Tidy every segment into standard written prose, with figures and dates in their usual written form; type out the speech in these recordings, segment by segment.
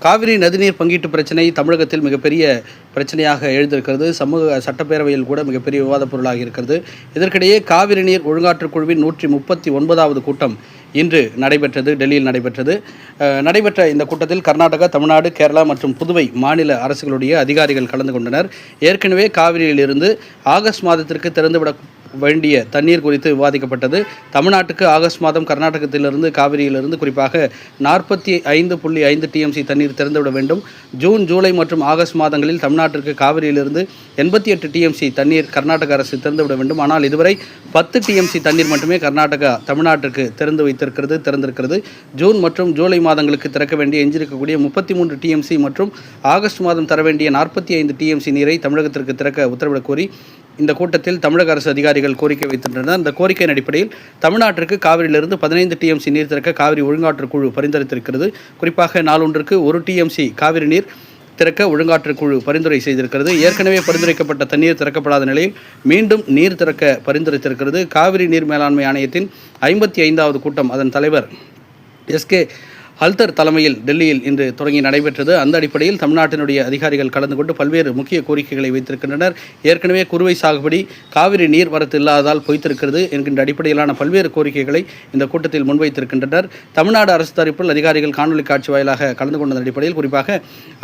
காவிரி நதிநீர் பங்கீட்டு பிரச்சனை தமிழகத்தில் மிகப்பெரிய பிரச்சனையாக எழுந்திருக்கிறது. சட்டப்பேரவையில் கூட மிகப்பெரிய விவாதப் பொருளாக இருக்கிறது. இதற்கிடையே காவிரி நீர் ஒழுங்காற்றுக் குழுவின் 139வது கூட்டம் இன்று நடைபெற்றது. டெல்லியில் நடைபெற்ற இந்த கூட்டத்தில் கர்நாடகா, தமிழ்நாடு, கேரளா மற்றும் புதுவை மாநில அரசுகளுடைய அதிகாரிகள் கலந்து கொண்டனர். ஏற்கனவே காவிரியிலிருந்து ஆகஸ்ட் மாதத்திற்கு திறந்துவிட வேண்டிய தண்ணீர் குறித்து விவாதிக்கப்பட்டது. தமிழ்நாட்டுக்கு ஆகஸ்ட் மாதம் கர்நாடகத்திலிருந்து காவிரியிலிருந்து குறிப்பாக 45.5 டிஎம்சி தண்ணீர் திறந்துவிட வேண்டும். ஜூன், ஜூலை மற்றும் ஆகஸ்ட் மாதங்களில் தமிழ்நாட்டிற்கு காவிரியிலிருந்து 88 டிஎம்சி தண்ணீர் கர்நாடக அரசு திறந்துவிட வேண்டும். ஆனால் இதுவரை 10 டிஎம்சி தண்ணீர் மட்டுமே கர்நாடகா தமிழ்நாட்டிற்கு திறந்திருக்கிறது. ஜூன் மற்றும் ஜூலை மாதங்களுக்கு திறக்க வேண்டிய எஞ்சிருக்கக்கூடிய 33 டிஎம்சி மற்றும் ஆகஸ்ட் மாதம் தர வேண்டிய 45 டிஎம்சி நீரை தமிழகத்திற்கு திறக்க உத்தரவிடக் கோரி இந்த கூட்டத்தில் தமிழக அரசு அதிகாரிகள் கோரிக்கை வைத்திருந்தனர். அந்த கோரிக்கையின் அடிப்படையில் தமிழ்நாட்டிற்கு காவிரியிலிருந்து 15 டிஎம்சி நீர் திறக்க காவிரி ஒழுங்காற்று குழு பரிந்துரைத்திருக்கிறது. குறிப்பாக நாளொன்றுக்கு 1 டிஎம்சி காவிரி நீர் திறக்க ஒழுங்காற்று குழு பரிந்துரை செய்திருக்கிறது. ஏற்கனவே பரிந்துரைக்கப்பட்ட தண்ணீர் திறக்கப்படாத நிலையில் மீண்டும் நீர் திறக்க பரிந்துரைத்திருக்கிறது. காவிரி நீர் மேலாண்மை ஆணையத்தின் 55வது கூட்டம் அதன் தலைவர் எஸ்கே ஹல்தர் தலைமையில் டெல்லியில் இன்று தொடங்கி நடைபெற்றது. அந்த அடிப்படையில் தமிழ்நாட்டினுடைய அதிகாரிகள் கலந்து கொண்டு பல்வேறு முக்கிய கோரிக்கைகளை வைத்திருக்கின்றனர். ஏற்கனவே குறுவை சாகுபடி காவிரி நீர் வரத்து இல்லாததால் பொய்த்திருக்கிறது என்கின்ற அடிப்படையிலான பல்வேறு கோரிக்கைகளை இந்த கூட்டத்தில் முன்வைத்திருக்கின்றனர். தமிழ்நாடு அரசு தரப்பில் அதிகாரிகள் காணொலி காட்சி வாயிலாக கலந்து கொண்ட அடிப்படையில் குறிப்பாக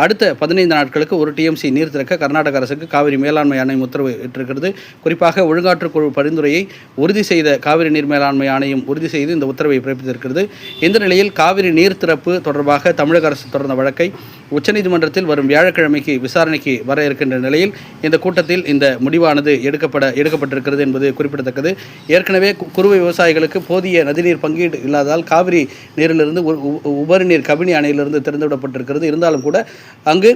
அடுத்த 15 நாட்களுக்கு 1 டிஎம்சி நீர் திறக்க கர்நாடக அரசுக்கு காவிரி மேலாண்மை ஆணையம் உத்தரவு இட்டிருக்கிறது. குறிப்பாக ஒழுங்காற்று குழு பரிந்துரையை உறுதி செய்த காவிரி நீர் மேலாண்மை ஆணையம் உறுதி செய்து இந்த உத்தரவை பிறப்பித்திருக்கிறது. இந்த நிலையில் காவிரி நீர் திறப்பு தொடர்பாக தமிழக அரசு தொடர்ந்த வழக்கை உச்சநீதிமன்றத்தில் வரும் வியாழக்கிழமைக்கு விசாரணைக்கு வர இருக்கின்ற நிலையில் இந்த கூட்டத்தில் இந்த முடிவானது எடுக்கப்பட்டிருக்கிறது என்பது குறிப்பிடத்தக்கது. ஏற்கனவே குறுவை விவசாயிகளுக்கு போதிய நதிநீர் பங்கீடு இல்லாததால் காவிரி நீரிலிருந்து உபரி நீர் கபினி அணையிலிருந்து திறந்துவிடப்பட்டிருக்கிறது. இருந்தாலும் கூட அங்கு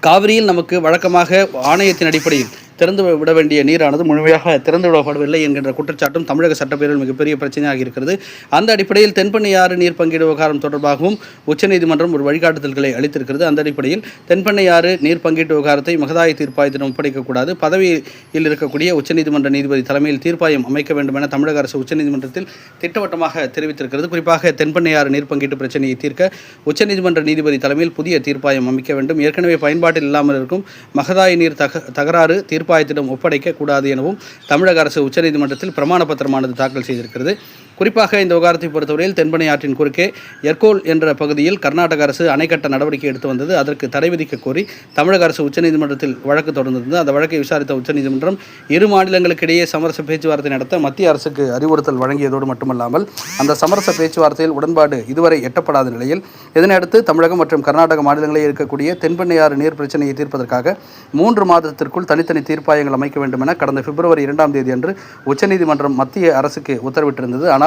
காவிரியில் நமக்கு வழக்கமாக ஆணையத்தின் அடிப்படையில் திறந்து விட வேண்டிய நீரானது முழுமையாக திறந்து விடப்படவில்லை என்கின்ற குற்றச்சாட்டும் தமிழக சட்டப்பேரவையில் மிகப்பெரிய பிரச்சனையாக இருக்கிறது. அந்த அடிப்படையில் தென்பெண்ணையாறு நீர் பங்கீடு விவகாரம் தொடர்பாகவும் உச்சநீதிமன்றம் ஒரு வழிகாட்டுதல்களை அளித்திருக்கிறது. அந்த அடிப்படையில் தென்பெண்ணையாறு நீர் பங்கீட்டு விவகாரத்தை மகதாய தீர்ப்பாயத்திடம் ஒப்படைக்கக்கூடாது, பதவியில் இருக்கக்கூடிய உச்சநீதிமன்ற நீதிபதி தலைமையில் தீர்ப்பாயம் அமைக்க வேண்டும் என தமிழக அரசு உச்சநீதிமன்றத்தில் திட்டவட்டமாக தெரிவித்திருக்கிறது. குறிப்பாக தென்பெண்ணையாறு நீர் பங்கீட்டு பிரச்சனையை தீர்க்க உச்சநீதிமன்ற நீதிபதி தலைமையில் புதிய தீர்ப்பாயம் அமைக்க வேண்டும். ஏற்கனவே பயன்பாட்டில் இல்லாமல் இருக்கும் மகதாய நீர் தகராறு தீர்ப்பாயத்திடம் ஒப்படைக்க கூடாது எனவும் தமிழக அரசு உச்சநீதிமன்றத்தில் பிரமாண பத்திரமானது தாக்கல் செய்திருக்கிறது. குறிப்பாக இந்த விவகாரத்தை பொறுத்தவரையில் தென்பெண்ணை ஆற்றின் குறுக்கே எர்கோல் என்ற பகுதியில் கர்நாடக அரசு அணை கட்ட நடவடிக்கை எடுத்து வந்தது. அதற்கு தடை விதிக்க கோரி தமிழக அரசு உச்சநீதிமன்றத்தில் வழக்கு தொடர்ந்திருந்தது. அந்த வழக்கை விசாரித்த உச்சநீதிமன்றம் இரு மாநிலங்களுக்கிடையே சமரச பேச்சுவார்த்தை நடத்த மத்திய அரசுக்கு அறிவுறுத்தல் வழங்கியதோடு மட்டுமல்லாமல் அந்த சமரச பேச்சுவார்த்தையில் உடன்பாடு இதுவரை எட்டப்படாத நிலையில் இதனையடுத்து தமிழகம் மற்றும் கர்நாடக மாநிலங்களில் இருக்கக்கூடிய தென்பெண்ணையாறு நீர் பிரச்சனையை தீர்ப்பதற்காக 3 மாதத்திற்குள் தனித்தனி தீர்ப்பாயங்கள் அமைக்க வேண்டும் என கடந்த பிப்ரவரி 2ஆம் தேதி அன்று உச்சநீதிமன்றம் மத்திய அரசுக்கு உத்தரவிட்டிருந்தது. ஆனால்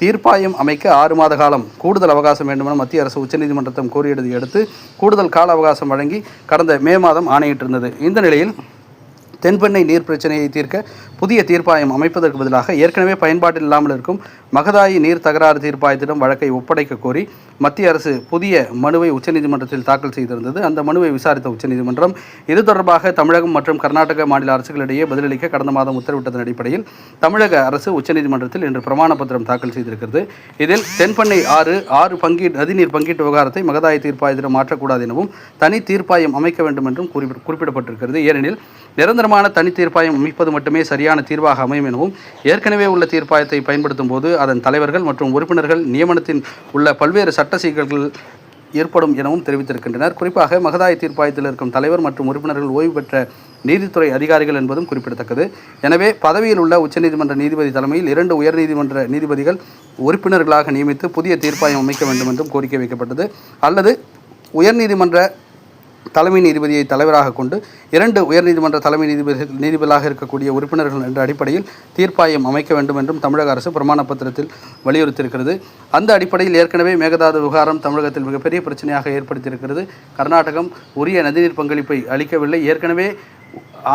தீர்ப்பாயம் அமைக்க 6 மாத காலம் கூடுதல் அவகாசம் வேண்டுமென மத்திய அரசு உச்சநீதிமன்றத்திடம் கோரியதை அடுத்து கூடுதல் கால அவகாசம் வழங்கி கடந்த மே மாதம் ஆணையிட்டிருந்தது. இந்த நிலையில் தென்பெண்ணை நீர் பிரச்சனையை தீர்க்க புதிய தீர்ப்பாயம் அமைப்பதற்கு பதிலாக ஏற்கனவே பயன்பாட்டில் இல்லாமல் இருக்கும் மகதாயி நீர் தகராறு தீர்ப்பாயத்திடம் வழக்கை ஒப்படைக்க கோரி மத்திய அரசு புதிய மனுவை உச்சநீதிமன்றத்தில் தாக்கல் செய்திருந்தது. அந்த மனுவை விசாரித்த உச்சநீதிமன்றம் இது தொடர்பாக தமிழகம் மற்றும் கர்நாடக மாநில அரசுகளிடையே பதிலளிக்க கடந்த மாதம் உத்தரவிட்டதன் அடிப்படையில் தமிழக அரசு உச்சநீதிமன்றத்தில் இன்று பிரமாண பத்திரம் தாக்கல் செய்திருக்கிறது. இதில் தென்பெண்ணை ஆறு நதிநீர் பங்கீட்டு விவகாரத்தை மகதாயி தீர்ப்பாயத்திடம் மாற்றக்கூடாது எனவும் தனி தீர்ப்பாயம் அமைக்க வேண்டும் என்றும் குறிப்பிடப்பட்டிருக்கிறது. ஏனெனில் நிரந்தரமான தனி தீர்ப்பாயம் அமைப்பது மட்டுமே சரியான தீர்வாக அமையும் எனவும் ஏற்கனவே உள்ள தீர்ப்பாயத்தை பயன்படுத்தும் போது அதன் தலைவர்கள் மற்றும் உறுப்பினர்கள் நியமனத்தின் உள்ள பல்வேறு சட்ட சிக்கல்கள் ஏற்படும் எனவும் தெரிவித்திருக்கின்றனர். குறிப்பாக மகதாய் தீர்ப்பாயத்தில் இருக்கும் தலைவர் மற்றும் உறுப்பினர்கள் ஓய்வு பெற்ற நீதித்துறை அதிகாரிகள் என்பதும் குறிப்பிடத்தக்கது. எனவே பதவியில் உள்ள உச்சநீதிமன்ற நீதிபதி தலைமையில் 2 உயர்நீதிமன்ற நீதிபதிகள் உறுப்பினர்களாக நியமித்து புதிய தீர்ப்பாயம் அமைக்க வேண்டும் என்றும் கோரிக்கை வைக்கப்பட்டது. அல்லது உயர்நீதிமன்ற தலைமை நீதிபதியை தலைவராக கொண்டு 2 உயர்நீதிமன்ற தலைமை நீதிபதிகளாக இருக்கக்கூடிய உறுப்பினர்கள் என்ற அடிப்படையில் தீர்ப்பாயம் அமைக்க வேண்டும் என்றும் தமிழக அரசு பிரமாண பத்திரத்தில் வலியுறுத்தியிருக்கிறது. அந்த அடிப்படையில் ஏற்கனவே மேகதாது விவகாரம் தமிழகத்தில் மிகப்பெரிய பிரச்சனையாக ஏற்படுத்தியிருக்கிறது. கர்நாடகம் உரிய நதிநீர் பங்களிப்பை அளிக்கவில்லை. ஏற்கனவே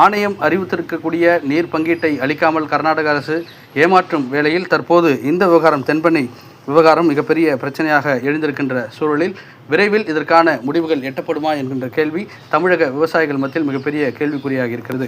ஆணையம் அறிவித்திருக்கக்கூடிய நீர் பங்கீட்டை அளிக்காமல் கர்நாடக அரசு ஏமாற்றும் வேளையில் தற்போது இந்த விவகாரம் தென்பெண்ணை விவகாரம் மிகப்பெரிய பிரச்சனையாக எழுந்திருக்கின்ற சூழலில் விரைவில் இதற்கான முடிவுகள் எட்டப்படுமா என்கின்ற கேள்வி தமிழக விவசாயிகள் மத்தியில் மிகப்பெரிய கேள்விக்குறியாக இருக்கிறது.